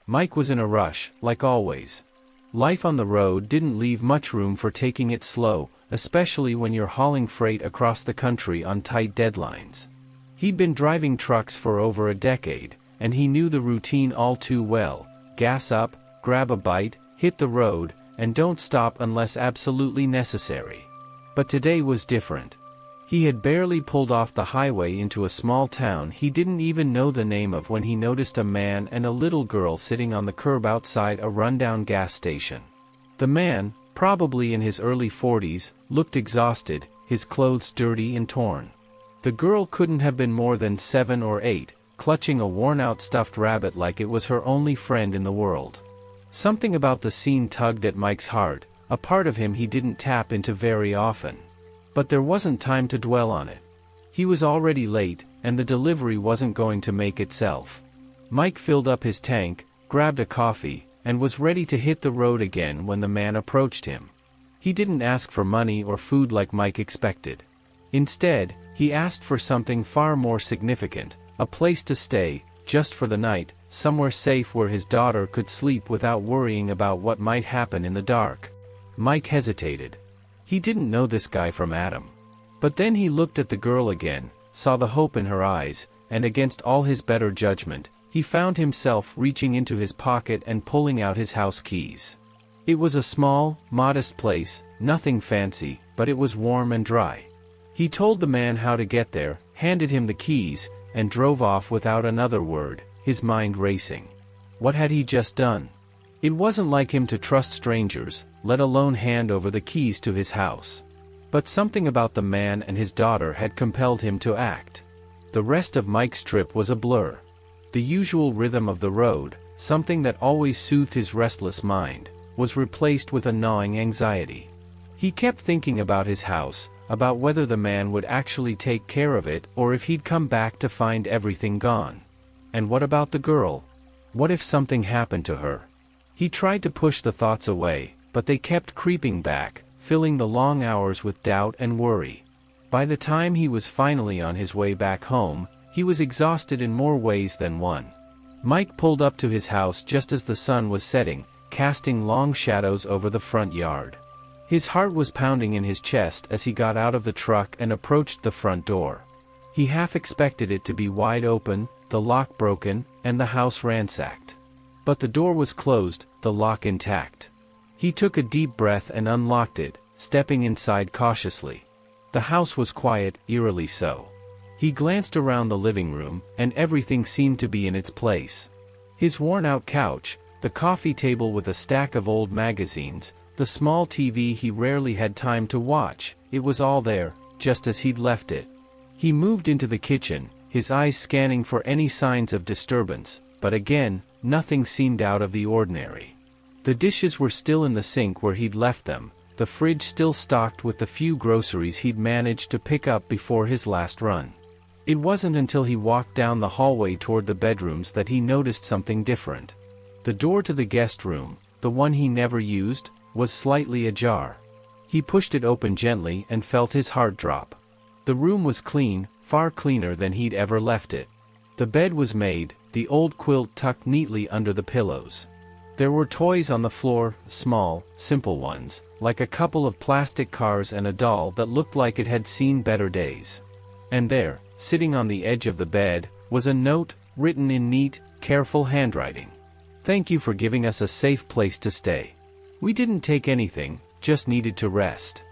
Mike was in a rush, like always. Life on the road didn't leave much room for taking it slow, especially when you're hauling freight across the country on tight deadlines. He'd been driving trucks for over a decade, and he knew the routine all too well: gas up, grab a bite, hit the road, and don't stop unless absolutely necessary. But today was different. He had barely pulled off the highway into a small town he didn't even know the name of when he noticed a man and a little girl sitting on the curb outside a rundown gas station. The man, probably in his early 40s, looked exhausted, his clothes dirty and torn. The girl couldn't have been more than 7 or 8, clutching a worn-out stuffed rabbit like it was her only friend in the world. Something about the scene tugged at Mike's heart, a part of him he didn't tap into very often. But there wasn't time to dwell on it. He was already late, and the delivery wasn't going to make itself. Mike filled up his tank, grabbed a coffee, and was ready to hit the road again when the man approached him. He didn't ask for money or food like Mike expected. Instead, he asked for something far more significant: a place to stay, just for the night, somewhere safe where his daughter could sleep without worrying about what might happen in the dark. Mike hesitated. He didn't know this guy from Adam. But then he looked at the girl again, saw the hope in her eyes, and against all his better judgment, he found himself reaching into his pocket and pulling out his house keys. It was a small, modest place, nothing fancy, but it was warm and dry. He told the man how to get there, handed him the keys, and drove off without another word, his mind racing. What had he just done? It wasn't like him to trust strangers, let alone hand over the keys to his house. But something about the man and his daughter had compelled him to act. The rest of Mike's trip was a blur. The usual rhythm of the road, something that always soothed his restless mind, was replaced with a gnawing anxiety. He kept thinking about his house, about whether the man would actually take care of it or if he'd come back to find everything gone. And what about the girl? What if something happened to her? He tried to push the thoughts away, but they kept creeping back, filling the long hours with doubt and worry. By the time he was finally on his way back home, he was exhausted in more ways than one. Mike pulled up to his house just as the sun was setting, casting long shadows over the front yard. His heart was pounding in his chest as he got out of the truck and approached the front door. He half expected it to be wide open, the lock broken, and the house ransacked. But the door was closed, the lock intact. He took a deep breath and unlocked it, stepping inside cautiously. The house was quiet, eerily so. He glanced around the living room, and everything seemed to be in its place. His worn-out couch, the coffee table with a stack of old magazines, the small TV he rarely had time to watch, it was all there, just as he'd left it. He moved into the kitchen, his eyes scanning for any signs of disturbance, but again, nothing seemed out of the ordinary. The dishes were still in the sink where he'd left them, the fridge still stocked with the few groceries he'd managed to pick up before his last run. It wasn't until he walked down the hallway toward the bedrooms that he noticed something different. The door to the guest room, the one he never used, was slightly ajar. He pushed it open gently and felt his heart drop. The room was clean, far cleaner than he'd ever left it. The bed was made, the old quilt tucked neatly under the pillows. There were toys on the floor, small, simple ones, like a couple of plastic cars and a doll that looked like it had seen better days. And there, sitting on the edge of the bed, was a note, written in neat, careful handwriting. "Thank you for giving us a safe place to stay. We didn't take anything, just needed to rest.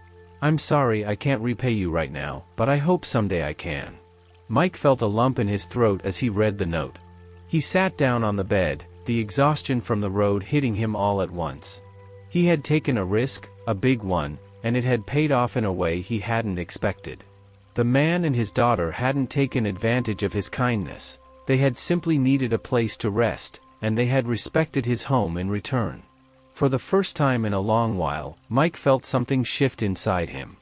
I'm sorry I can't repay you right now, but I hope someday I can." Mike felt a lump in his throat as he read the note. He sat down on the bed, the exhaustion from the road hitting him all at once. He had taken a risk, a big one, and it had paid off in a way he hadn't expected. The man and his daughter hadn't taken advantage of his kindness, they had simply needed a place to rest, and they had respected his home in return. For the first time in a long while, Mike felt something shift inside him.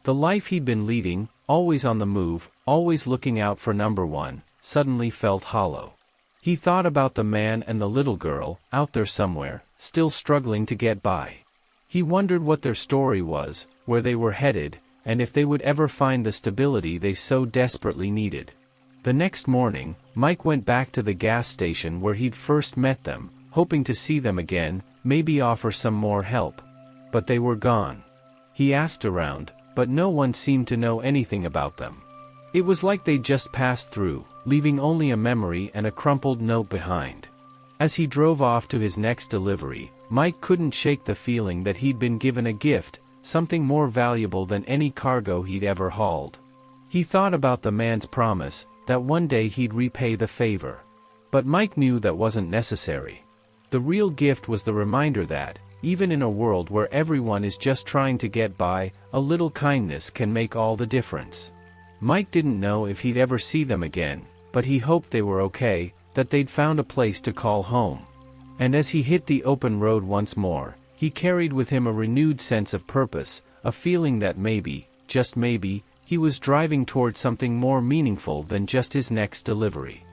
The life he'd been leading, always on the move, always looking out for number one, suddenly felt hollow. He thought about the man and the little girl, out there somewhere, still struggling to get by. He wondered what their story was, where they were headed, and if they would ever find the stability they so desperately needed. The next morning, Mike went back to the gas station where he'd first met them, hoping to see them again, maybe offer some more help. But they were gone. He asked around, but no one seemed to know anything about them. It was like they'd just passed through, leaving only a memory and a crumpled note behind. As he drove off to his next delivery, Mike couldn't shake the feeling that he'd been given a gift, something more valuable than any cargo he'd ever hauled. He thought about the man's promise, that one day he'd repay the favor. But Mike knew that wasn't necessary. The real gift was the reminder that, even in a world where everyone is just trying to get by, a little kindness can make all the difference. Mike didn't know if he'd ever see them again, but he hoped they were okay, that they'd found a place to call home. And as he hit the open road once more, he carried with him a renewed sense of purpose, a feeling that maybe, just maybe, he was driving toward something more meaningful than just his next delivery.